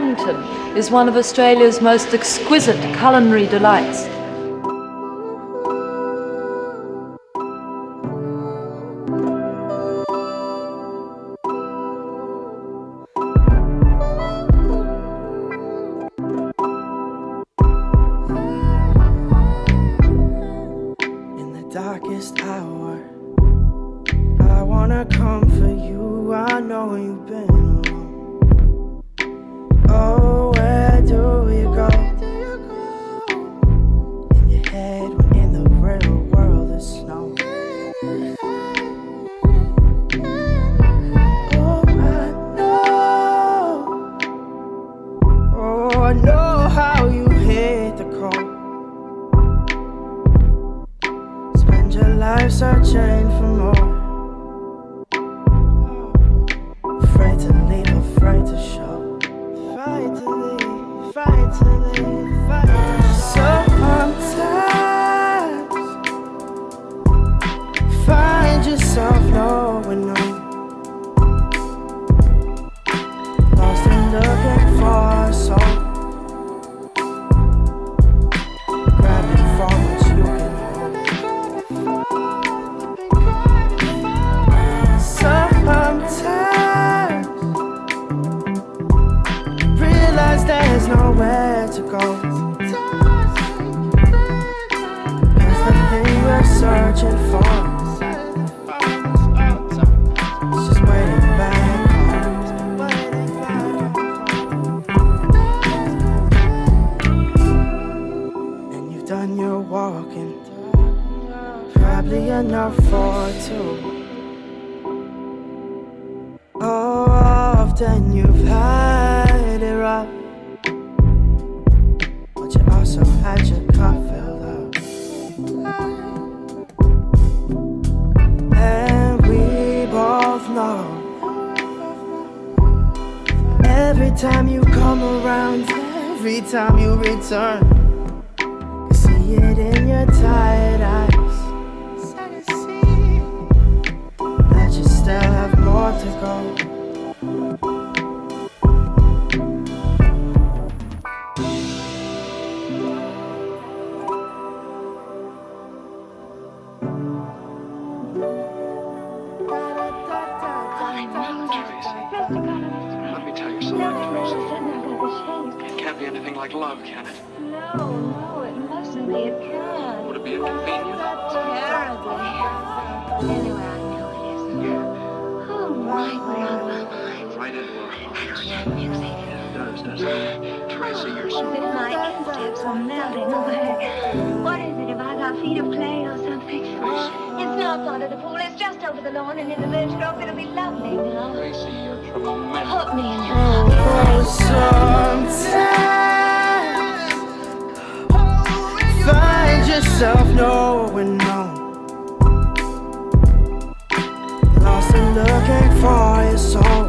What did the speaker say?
Lamington is one of Australia's most exquisite culinary delights. Darkest hour, I wanna come for you. I know you've been alone. Oh, where do you go? In your head when in the real world is snow. Oh, I know how you hate the cold. Your life searching for more. Afraid to leave, afraid to show. Fight to leave, fight to leave, fight to show. Sometimes find yourself knowing no. Lost and looking for a soul. Grabbing for what you can hold. Sometimes realize there's nowhere to go. Cause the thing we're searching for is just waiting back home. And you've done your walking, probably enough for two. Oh, often you've had it rough, but you also had your cup filled up. And we both know every time you come around, every time you return, you see it in your tired eyes. Still have more to go. Let me tell you something, Tracy. It can't be anything like love, can it? No, it mustn't be. It can't. Would it be inconvenient? Terribly. Anyway, I know it isn't. Yeah. Oh, right, we're out of our minds. Right into our hearts. That music. It does, doesn't it? Tracy, you're so... But my instincts are melting away. What is it, about our feet of clay or something? It's not under the pool, it's just over the lawn and in the birch grove. It'll be lovely now. Tracy, you're tremendous. Put me in your Sometimes find yourself knowing no. Lost and looking for your soul.